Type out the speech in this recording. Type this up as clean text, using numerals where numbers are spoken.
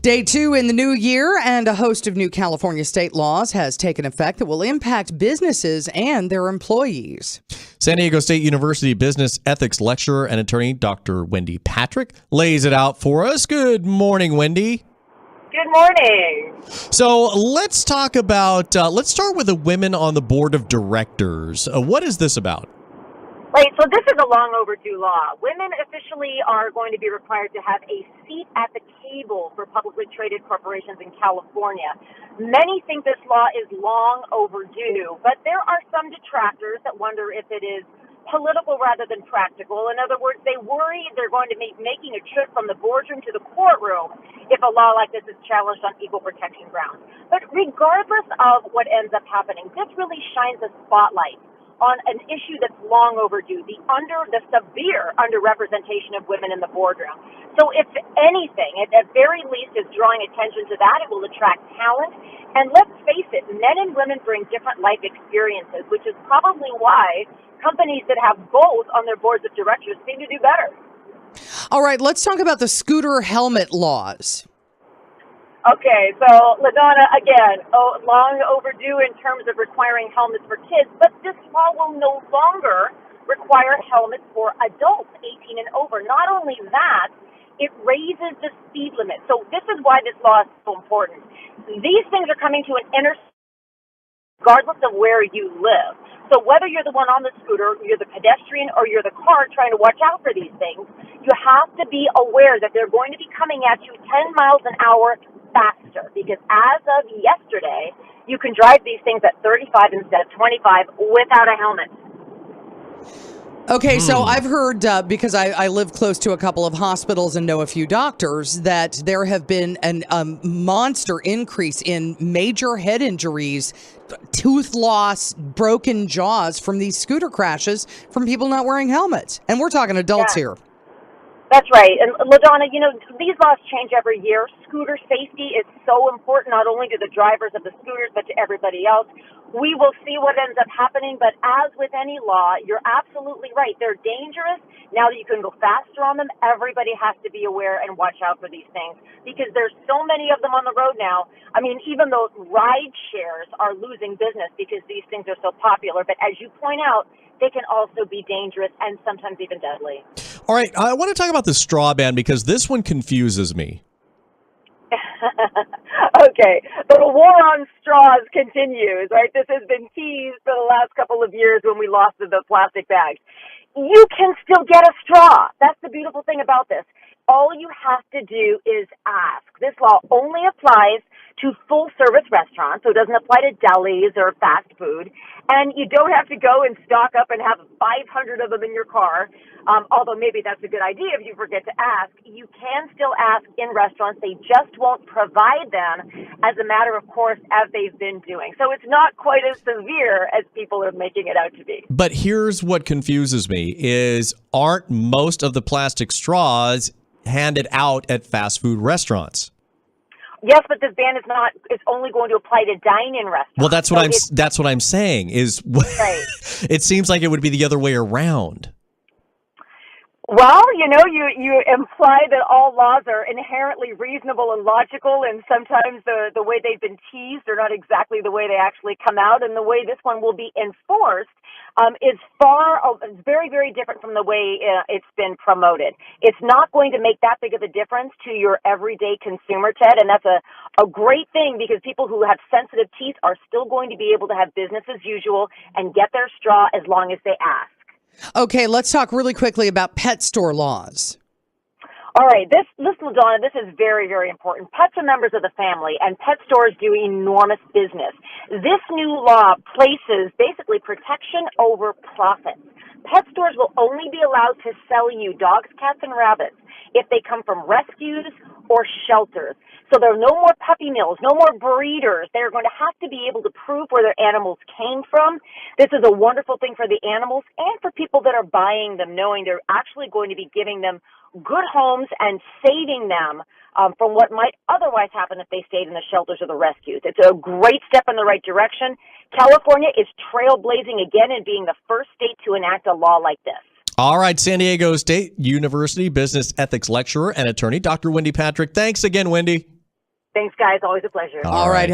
Day 2 in the new year, and a host of new California state laws has taken effect that will impact businesses and their employees. San Diego State University business ethics lecturer and attorney Dr. Wendy Patrick lays it out for us. Good morning, Wendy. Good morning. So let's talk about, let's start with the women on the board of directors. What is this about? Right, so this is a long overdue law. Women officially are going to be required to have a seat at the table for publicly traded corporations in California. Many think this law is long overdue, but there are some detractors that wonder if it is political rather than practical. In other words, they worry they're going to be making a trip from the boardroom to the courtroom if a law like this is challenged on equal protection grounds. But regardless of what ends up happening, this really shines a spotlight on an issue that's long overdue, the severe underrepresentation of women in the boardroom. So if anything, at very least, is drawing attention to that, it will attract talent. And let's face it, men and women bring different life experiences, which is probably why companies that have both on their boards of directors seem to do better. All right, let's talk about the scooter helmet laws. Okay, so LaDona, again, long overdue in terms of requiring helmets for kids, but this law will no longer require helmets for adults 18 and over. Not only that, it raises the speed limit. So this is why this law is so important. These things are coming to an intersection regardless of where you live. So whether you're the one on the scooter, you're the pedestrian, or you're the car trying to watch out for these things, you have to be aware that they're going to be coming at you 10 miles an hour faster, because as of yesterday, you can drive these things at 35 instead of 25 without a helmet. Okay, so I've heard, because I live close to a couple of hospitals and know a few doctors, that there have been a monster increase in major head injuries, tooth loss, broken jaws from these scooter crashes from people not wearing helmets. And we're talking adults here. That's right. And LaDona, these laws change every year. Scooter safety is so important, not only to the drivers of the scooters, but to everybody else. We will see what ends up happening, but as with any law, you're absolutely right. They're dangerous. Now that you can go faster on them, everybody has to be aware and watch out for these things, because there's so many of them on the road now. I mean, even though ride shares are losing business because these things are so popular, but as you point out, they can also be dangerous and sometimes even deadly. All right, I want to talk about the straw ban because this one confuses me. Okay, the war on straws continues, right? This has been teased for the last couple of years when we lost the plastic bags. You can still get a straw. That's the beautiful thing about this. All you have to do is ask. This law only applies to full-service restaurants, so it doesn't apply to delis or fast food. And you don't have to go and stock up and have 500 of them in your car, although maybe that's a good idea if you forget to ask. You can still ask in restaurants. They just won't provide them as a matter of course, as they've been doing. So it's not quite as severe as people are making it out to be. But here's what confuses me is aren't most of the plastic straws handed out at fast food restaurants? Yes, but this ban is only going to apply to dine-in restaurants. Well, that's what I'm saying is right. It seems like it would be the other way around. Well, you imply that all laws are inherently reasonable and logical, and sometimes the way they've been teased are not exactly the way they actually come out, and the way this one will be enforced is very, very different from the way it's been promoted. It's not going to make that big of a difference to your everyday consumer, Ted, and that's a great thing because people who have sensitive teeth are still going to be able to have business as usual and get their straw as long as they ask. Okay, let's talk really quickly about pet store laws. All right, this LaDona, this is very, very important. Pets are members of the family, and pet stores do enormous business. This new law places basically protection over profits. Pet stores will only be allowed to sell you dogs, cats, and rabbits if they come from rescues or shelters. So there are no more puppy mills, no more breeders. They're going to have to be able to prove where their animals came from. This is a wonderful thing for the animals and for people that are buying them, knowing they're actually going to be giving them good homes and saving them from what might otherwise happen if they stayed in the shelters or the rescues. It's a great step in the right direction. California is trailblazing again in being the first state to enact a law like this. All right, San Diego State University business ethics lecturer and attorney, Dr. Wendy Patrick. Thanks again, Wendy. Thanks, guys. Always a pleasure. All right.